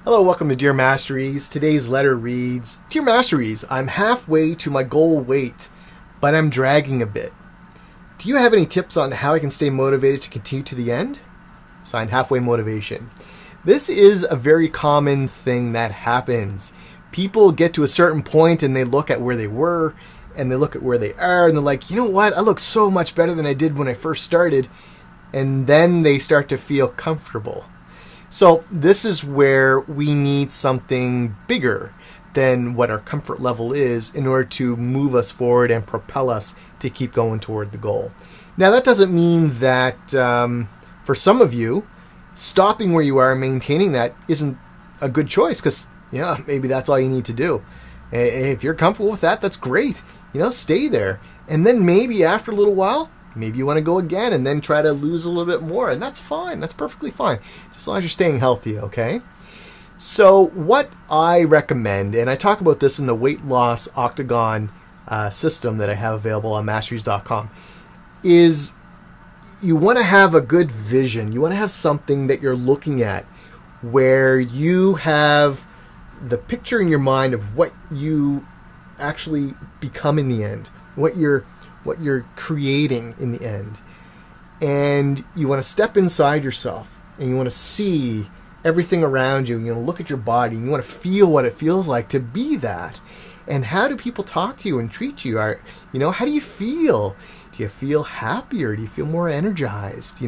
Hello, welcome to Dear Masteries. Today's letter reads, Dear Masteries, I'm halfway to my goal weight, but I'm dragging a bit. Do you have any tips on how I can stay motivated to continue to the end? Signed, Halfway Motivation. This is a very common thing that happens. People get to a certain point and they look at where they were and they look at where they are and they're like, you know what? I look so much better than I did when I first started. And then they start to feel comfortable. So this is where we need something bigger than what our comfort level is in order to move us forward and propel us to keep going toward the goal. Now that doesn't mean that for some of you, stopping where you are and maintaining that isn't a good choice, because maybe that's all you need to do. If you're comfortable with that, that's great. Stay there. And then maybe after a little while, maybe you want to go again and then try to lose a little bit more. And that's fine. That's perfectly fine. Just as long as you're staying healthy, okay? So what I recommend, and I talk about this in the weight loss octagon system that I have available on masteries.com, is you want to have a good vision. You want to have something that you're looking at where you have the picture in your mind of what you actually become in the end, what you're creating in the end. And you want to step inside yourself and you want to see everything around you. Look at your body. You want to feel what it feels like to be that. And how do people talk to you and treat you? How do you feel? Do you feel happier? Do you feel more energized?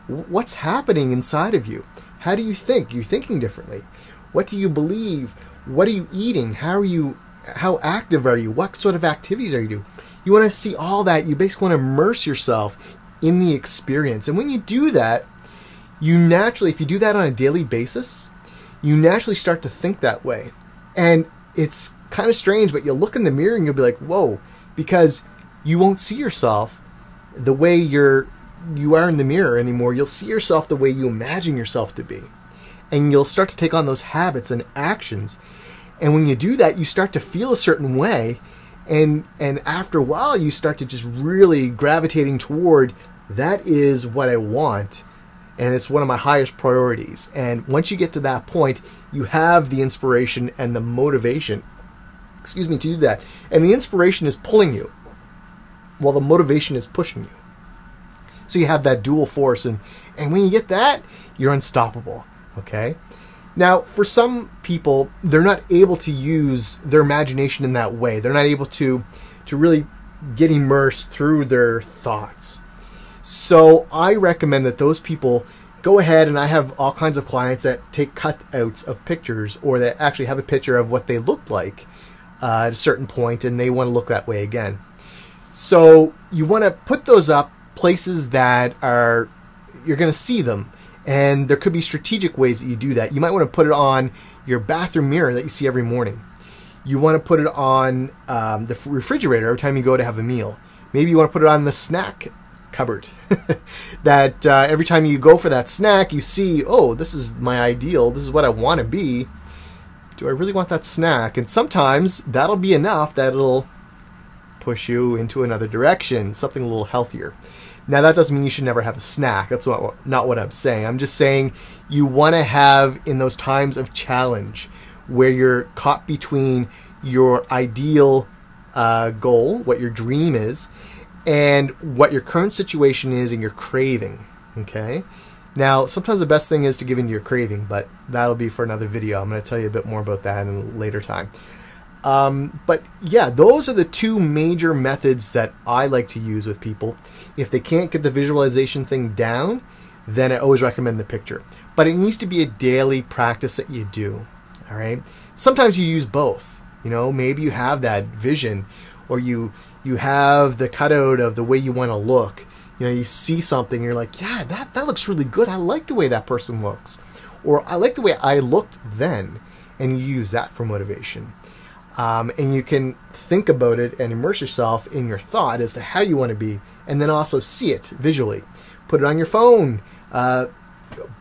What's happening inside of you? How do you think? You're thinking differently. What do you believe? What are you eating? How active are you? What sort of activities are you doing? You want to see all that. You basically want to immerse yourself in the experience. And when you do that, you naturally, if you do that on a daily basis, you naturally start to think that way. And it's kind of strange, but you'll look in the mirror and you'll be like, whoa, because you won't see yourself the way you are in the mirror anymore. You'll see yourself the way you imagine yourself to be. And you'll start to take on those habits and actions. And when you do that, you start to feel a certain way. And after a while, you start to just really gravitating toward, that is what I want. And it's one of my highest priorities. And once you get to that point, you have the inspiration and the motivation, to do that. And the inspiration is pulling you, while the motivation is pushing you. So you have that dual force. And when you get that, you're unstoppable. Okay? Now, for some people, they're not able to use their imagination in that way. They're not able to really get immersed through their thoughts. So I recommend that those people go ahead, and I have all kinds of clients that take cutouts of pictures, or that actually have a picture of what they looked like at a certain point, and they want to look that way again. So you want to put those up places that you're going to see them. And there could be strategic ways that you do that. You might want to put it on your bathroom mirror that you see every morning. You want to put it on the refrigerator every time you go to have a meal. Maybe you want to put it on the snack cupboard. That every time you go for that snack, you see, oh, this is my ideal. This is what I want to be. Do I really want that snack? And sometimes that'll be enough that it'll push you into another direction, something a little healthier. Now, that doesn't mean you should never have a snack. That's not what I'm saying. I'm just saying you want to have, in those times of challenge, where you're caught between your ideal goal, what your dream is, and what your current situation is and your craving. Okay? Now, sometimes the best thing is to give in to your craving, but that'll be for another video. I'm going to tell you a bit more about that in a later time. But yeah, those are the two major methods that I like to use with people. If they can't get the visualization thing down, then I always recommend the picture. But it needs to be a daily practice that you do. All right. Sometimes you use both. Maybe you have that vision, or you have the cutout of the way you want to look. You see something, you're like, yeah, that looks really good. I like the way that person looks, or I like the way I looked then, and you use that for motivation. And you can think about it and immerse yourself in your thought as to how you want to be, and then also see it visually. Put it on your phone,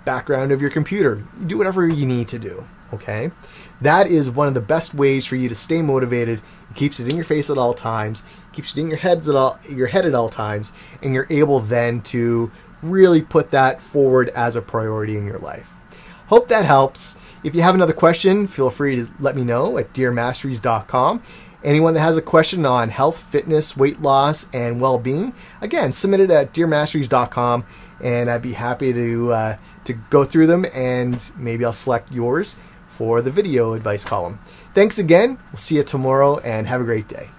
background of your computer. Do whatever you need to do, okay? That is one of the best ways for you to stay motivated. It keeps it in your face at all times, keeps it in your head at all times, and you're able then to really put that forward as a priority in your life. Hope that helps. If you have another question, feel free to let me know at dearmasteries.com. Anyone that has a question on health, fitness, weight loss, and well-being, again, submit it at dearmasteries.com, and I'd be happy to go through them, and maybe I'll select yours for the video advice column. Thanks again. We'll see you tomorrow, and have a great day.